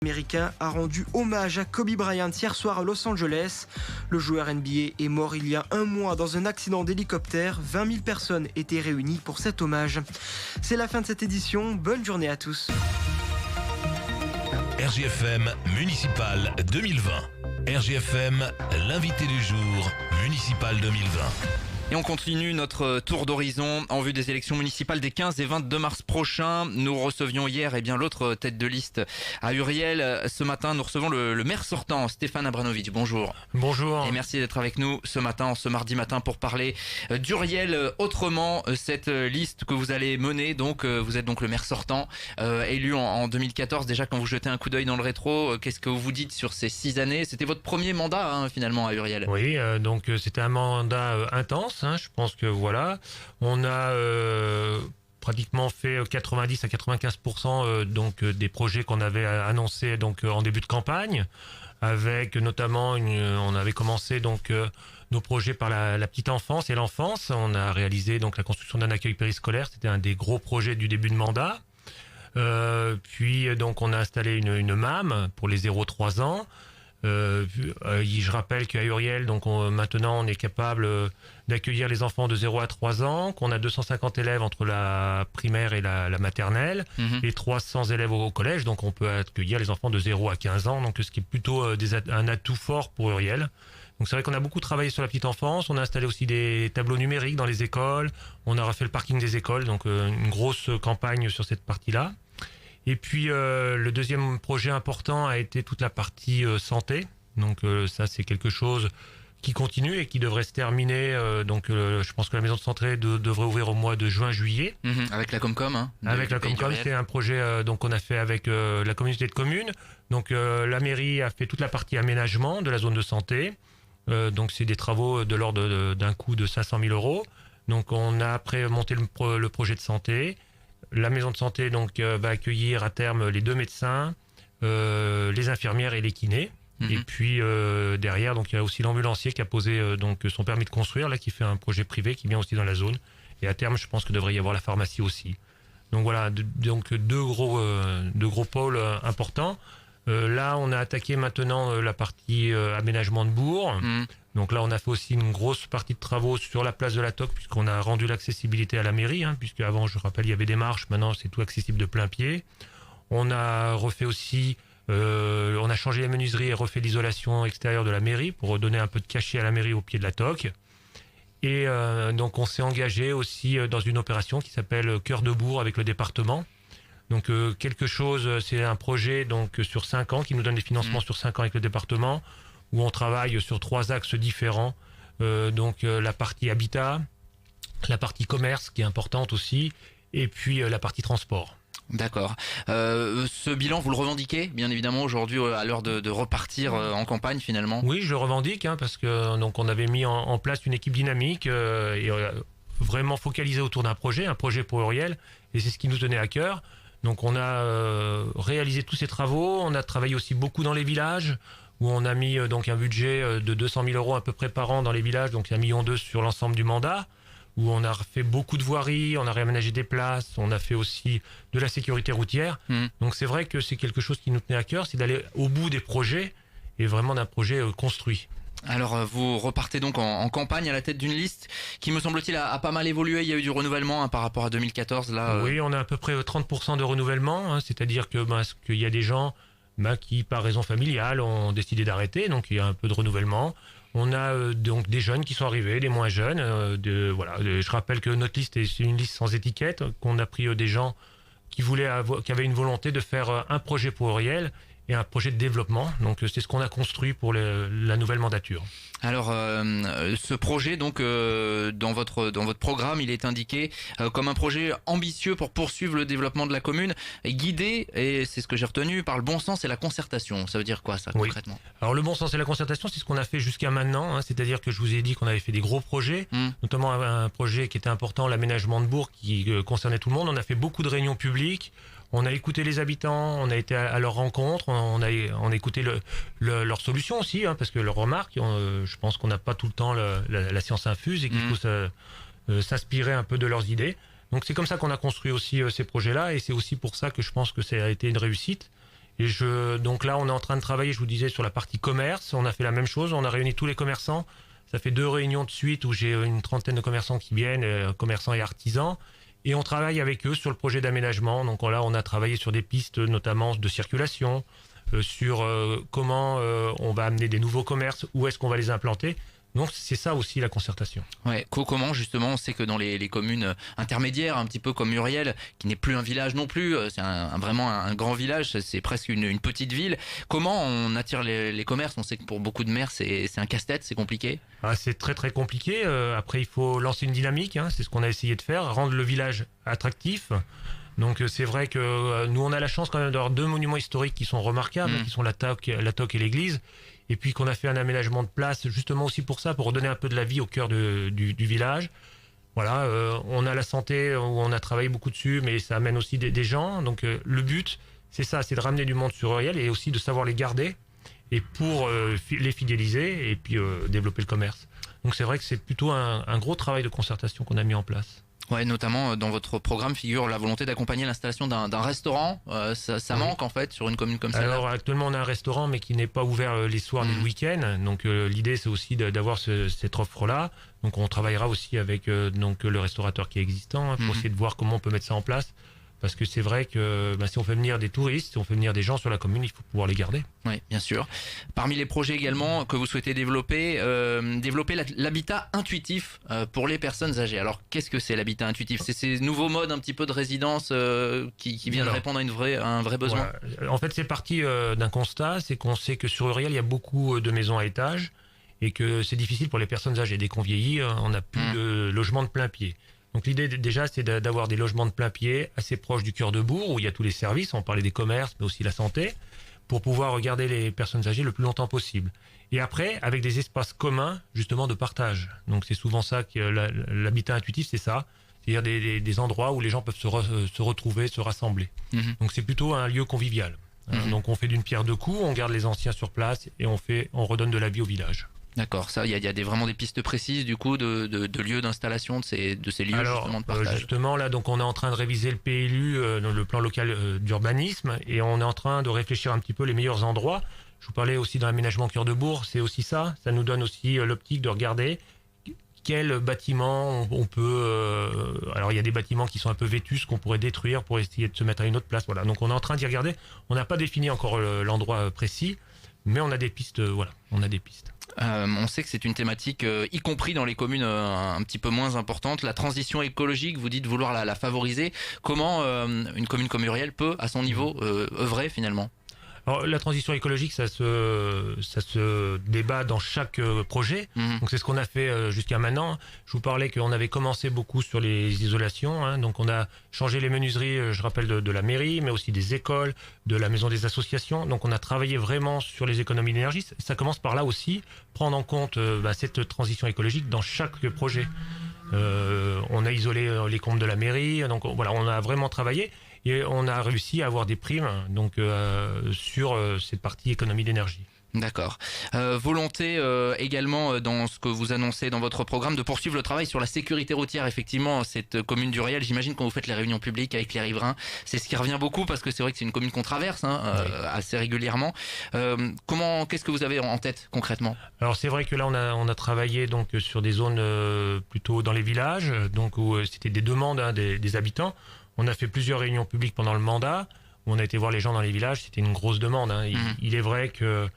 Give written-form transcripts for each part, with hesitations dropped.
Américain a rendu hommage à Kobe Bryant hier soir à Los Angeles. Le joueur NBA est mort il y a un mois dans un accident d'hélicoptère. 20 000 personnes étaient réunies pour cet hommage. C'est la fin de cette édition. Bonne journée à tous. RGFM Municipal 2020. RGFM, l'invité du jour, Municipal 2020. Et on continue notre tour d'horizon en vue des élections municipales des 15 et 22 mars prochains. Nous recevions hier l'autre tête de liste à Uriel. Ce matin, nous recevons le maire sortant, Stéphane Abranovitch. Bonjour. Bonjour. Et merci d'être avec nous ce matin, ce mardi matin, pour parler d'Uriel autrement. Cette liste que vous allez mener, donc vous êtes donc le maire sortant, élu en 2014. Déjà, quand vous jetez un coup d'œil dans le rétro, qu'est-ce que vous dites sur ces 6 années? C'était votre premier mandat finalement à Uriel. Oui, donc c'était un mandat intense. Je pense que voilà, on a pratiquement fait 90 à 95% donc des projets qu'on avait annoncés donc en début de campagne, avec notamment on avait commencé donc nos projets par la petite enfance et l'enfance. On a réalisé donc la construction d'un accueil périscolaire, c'était un des gros projets du début de mandat. Puis donc on a installé une MAM pour les 0-3 ans. Je rappelle qu'à Uriel, donc maintenant on est capable d'accueillir les enfants de 0 à 3 ans, qu'on a 250 élèves entre la primaire et la maternelle, et 300 élèves au collège, donc on peut accueillir les enfants de 0 à 15 ans, donc ce qui est plutôt un atout fort pour Uriel. Donc c'est vrai qu'on a beaucoup travaillé sur la petite enfance, on a installé aussi des tableaux numériques dans les écoles, on a refait le parking des écoles, donc une grosse campagne sur cette partie-là. Et puis le deuxième projet important a été toute la partie santé. Donc ça c'est quelque chose qui continue et qui devrait se terminer. Donc je pense que la maison de santé devrait ouvrir au mois de juin-juillet. Avec la Comcom. Avec la Comcom, c'est un projet donc on a fait avec la communauté de communes. Donc la mairie a fait toute la partie aménagement de la zone de santé. Donc c'est des travaux de l'ordre d'un coût de 500 000 euros. Donc on a après monté le projet de santé. La maison de santé donc va accueillir à terme les 2 médecins, les infirmières et les kinés. Et puis derrière donc il y a aussi l'ambulancier qui a posé donc son permis de construire là, qui fait un projet privé qui vient aussi dans la zone. Et à terme je pense que devrait y avoir la pharmacie aussi. Donc voilà, donc deux gros pôles importants. Là on a attaqué maintenant la partie aménagement de bourg. Donc là, on a fait aussi une grosse partie de travaux sur la place de la Toque, puisqu'on a rendu l'accessibilité à la mairie, puisque avant, je rappelle, il y avait des marches, maintenant c'est tout accessible de plein pied. On a refait aussi, on a changé les menuiseries et refait l'isolation extérieure de la mairie pour donner un peu de cachet à la mairie au pied de la Toque. Et donc on s'est engagé aussi dans une opération qui s'appelle Cœur de Bourg avec le département. Donc c'est un projet donc sur 5 ans qui nous donne des financements sur 5 ans avec le département, où on travaille sur 3 axes différents. Donc la partie habitat, la partie commerce qui est importante aussi, et puis la partie transport. D'accord. Ce bilan, vous le revendiquez, bien évidemment, aujourd'hui à l'heure de repartir en campagne finalement? Oui, je le revendique, parce que donc on avait mis en place une équipe dynamique et vraiment focalisée autour d'un projet, un projet pour Uriel, et c'est ce qui nous tenait à cœur. Donc on a réalisé tous ces travaux, on a travaillé aussi beaucoup dans les villages, où on a mis donc un budget de 200 000 euros à peu près par an dans les villages, donc 1,2 million sur l'ensemble du mandat, où on a fait beaucoup de voiries, on a réaménagé des places, on a fait aussi de la sécurité routière. Donc c'est vrai que c'est quelque chose qui nous tenait à cœur, c'est d'aller au bout des projets, et vraiment d'un projet construit. Alors vous repartez donc en campagne à la tête d'une liste qui, me semble-t-il, a pas mal évolué. Il y a eu du renouvellement par rapport à 2014 là. Oui, on a à peu près 30% de renouvellement, c'est-à-dire que qu'il y a des gens qui par raison familiale ont décidé d'arrêter, donc il y a un peu de renouvellement. On a donc des jeunes qui sont arrivés, des moins jeunes. Je rappelle que notre liste est une liste sans étiquette, qu'on a pris des gens qui avaient une volonté de faire un projet pour Uriel et un projet de développement. Donc c'est ce qu'on a construit pour la nouvelle mandature. Alors ce projet donc dans votre programme, il est indiqué comme un projet ambitieux pour poursuivre le développement de la commune, guidé, et c'est ce que j'ai retenu, par le bon sens et la concertation. Ça veut dire quoi ça concrètement? Alors le bon sens et la concertation, c'est ce qu'on a fait jusqu'à maintenant, c'est-à-dire que je vous ai dit qu'on avait fait des gros projets, notamment un projet qui était important, l'aménagement de bourg, qui concernait tout le monde. On a fait beaucoup de réunions publiques. On a écouté les habitants, on a été à leur rencontre, on a écouté leurs solutions aussi, parce que leurs remarques, je pense qu'on n'a pas tout le temps la science infuse et qu'il faut s'inspirer un peu de leurs idées. Donc c'est comme ça qu'on a construit aussi ces projets-là, et c'est aussi pour ça que je pense que ça a été une réussite. Et donc là, on est en train de travailler, je vous disais, sur la partie commerce. On a fait la même chose, on a réuni tous les commerçants. Ça fait 2 réunions de suite où j'ai une trentaine de commerçants qui viennent, commerçants et artisans. Et on travaille avec eux sur le projet d'aménagement. Donc là, on a travaillé sur des pistes, notamment de circulation, sur comment on va amener des nouveaux commerces, où est-ce qu'on va les implanter. Donc c'est ça aussi la concertation. Ouais, comment justement, on sait que dans les communes intermédiaires, un petit peu comme Muriel, qui n'est plus un village non plus, c'est vraiment un grand village, c'est presque une petite ville. Comment on attire les commerces? On sait que pour beaucoup de maires, c'est un casse-tête, c'est compliqué. C'est très très compliqué. Après, il faut lancer une dynamique, hein, c'est ce qu'on a essayé de faire, rendre le village attractif. Donc c'est vrai que nous, on a la chance quand même d'avoir 2 monuments historiques qui sont remarquables, qui sont la Toque et l'église. Et puis qu'on a fait un aménagement de place justement aussi pour ça, pour redonner un peu de la vie au cœur du village. Voilà, on a la santé où on a travaillé beaucoup dessus, mais ça amène aussi des gens. Donc le but, c'est ça, c'est de ramener du monde sur Euriel et aussi de savoir les garder et pour les fidéliser et puis développer le commerce. Donc c'est vrai que c'est plutôt un gros travail de concertation qu'on a mis en place. Ouais, notamment dans votre programme figure la volonté d'accompagner l'installation d'un restaurant. Ça manque en fait sur une commune comme celle-là. Alors actuellement on a un restaurant mais qui n'est pas ouvert les soirs ni le week-end. Donc l'idée c'est aussi d'avoir cette offre-là. Donc on travaillera aussi avec donc le restaurateur qui est existant pour essayer de voir comment on peut mettre ça en place. Parce que c'est vrai que si on fait venir des touristes, si on fait venir des gens sur la commune, il faut pouvoir les garder. Oui, bien sûr. Parmi les projets également que vous souhaitez développer l'habitat intuitif pour les personnes âgées. Alors, qu'est-ce que c'est l'habitat intuitif? C'est ces nouveaux modes un petit peu de résidence qui viennent répondre à un vrai besoin. Voilà. En fait, c'est parti d'un constat, c'est qu'on sait que sur Euriel, il y a beaucoup de maisons à étage et que c'est difficile pour les personnes âgées. Dès qu'on vieillit, on n'a plus de logement de plein pied. Donc l'idée déjà c'est d'avoir des logements de plein pied assez proches du cœur de bourg où il y a tous les services, on parlait des commerces mais aussi la santé, pour pouvoir regarder les personnes âgées le plus longtemps possible. Et après avec des espaces communs justement de partage. Donc c'est souvent ça que l'habitat intuitif, c'est ça, c'est-à-dire des endroits où les gens peuvent se retrouver, se rassembler. Donc c'est plutôt un lieu convivial. Donc on fait d'une pierre deux coups, on garde les anciens sur place et on redonne de la vie au village. D'accord, ça, il y a vraiment des pistes précises du coup de lieux d'installation de ces lieux. Alors, justement de partage. Justement là, donc on est en train de réviser le PLU, dans le plan local d'urbanisme, et on est en train de réfléchir un petit peu les meilleurs endroits. Je vous parlais aussi dans l'aménagement cœur de bourg, c'est aussi ça. Ça nous donne aussi l'optique de regarder quel bâtiment on peut. Alors il y a des bâtiments qui sont un peu vétustes qu'on pourrait détruire pour essayer de se mettre à une autre place. Voilà, donc on est en train d'y regarder. On n'a pas défini encore l'endroit précis, mais on a des pistes. Voilà, on a des pistes. On sait que c'est une thématique, y compris dans les communes un petit peu moins importantes. La transition écologique, vous dites vouloir la favoriser. Comment une commune comme Muriel peut, à son niveau, œuvrer finalement? Alors, la transition écologique, ça se débat dans chaque projet. Donc c'est ce qu'on a fait jusqu'à maintenant. Je vous parlais qu'on avait commencé beaucoup sur les isolations. Hein. Donc on a changé les menuiseries, je rappelle, de la mairie, mais aussi des écoles, de la maison des associations. Donc on a travaillé vraiment sur les économies d'énergie. Ça commence par là aussi, prendre en compte cette transition écologique dans chaque projet. On a isolé les comptes de la mairie. Donc voilà, on a vraiment travaillé. Et on a réussi à avoir des primes donc, sur cette partie économie d'énergie. D'accord. Volonté également dans ce que vous annoncez dans votre programme de poursuivre le travail sur la sécurité routière. Effectivement, cette commune d'Uriel, j'imagine quand vous faites les réunions publiques avec les riverains, c'est ce qui revient beaucoup parce que c'est vrai que c'est une commune qu'on traverse assez régulièrement. Qu'est-ce que vous avez en tête concrètement? Alors c'est vrai que là on a travaillé donc sur des zones plutôt dans les villages, donc où c'était des demandes des habitants. On a fait plusieurs réunions publiques pendant le mandat, où on a été voir les gens dans les villages, c'était une grosse demande. Hein. Il est vrai que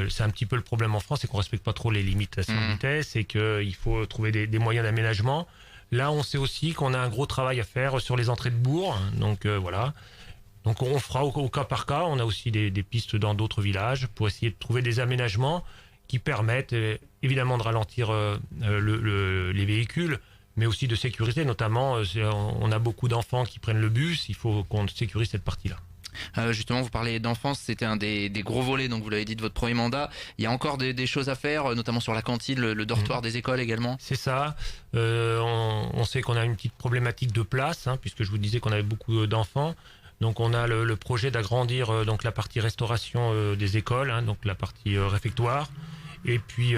c'est un petit peu le problème en France, c'est qu'on ne respecte pas trop les limitations de vitesse et qu'il faut trouver des moyens d'aménagement. Là, on sait aussi qu'on a un gros travail à faire sur les entrées de bourg, donc voilà. Donc on fera au cas par cas, on a aussi des pistes dans d'autres villages pour essayer de trouver des aménagements qui permettent évidemment de ralentir les véhicules, mais aussi de sécurité, notamment on a beaucoup d'enfants qui prennent le bus, il faut qu'on sécurise cette partie-là. Justement, vous parlez d'enfance, c'était un des gros volets, donc vous l'avez dit, de votre premier mandat. Il y a encore des choses à faire, notamment sur la cantine, le dortoir des écoles également. C'est ça. On sait qu'on a une petite problématique de place, hein, puisque je vous disais qu'on avait beaucoup d'enfants. Donc on a le projet d'agrandir donc la partie restauration des écoles, hein, donc la partie réfectoire, et puis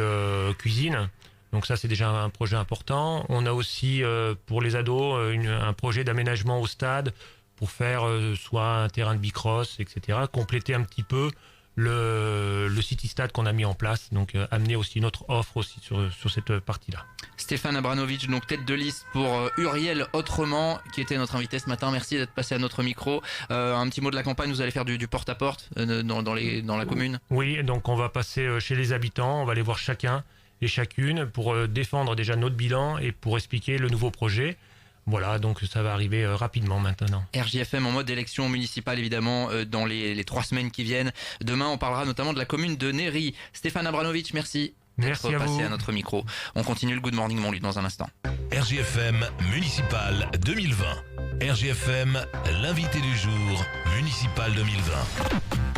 cuisine. Donc ça, c'est déjà un projet important. On a aussi, pour les ados, un projet d'aménagement au stade pour faire soit un terrain de bicross, etc. Compléter un petit peu le City Stade qu'on a mis en place, donc amener aussi notre offre aussi sur cette partie-là. Stéphane Abranovich, donc tête de liste pour Uriel Autrement, qui était notre invité ce matin. Merci d'être passé à notre micro. Un petit mot de la campagne, vous allez faire du porte-à-porte dans la commune? Oui, donc on va passer chez les habitants, on va aller voir chacun et chacune pour défendre déjà notre bilan et pour expliquer le nouveau projet. Voilà, donc ça va arriver rapidement maintenant. RJFM en mode élection municipale, évidemment, dans les 3 semaines qui viennent. Demain, on parlera notamment de la commune de Néry. Stéphane Abranovich, merci d'être passé à notre micro. On continue le Good Morning Montluc dans un instant. RJFM municipal 2020. RJFM, l'invité du jour, municipal 2020.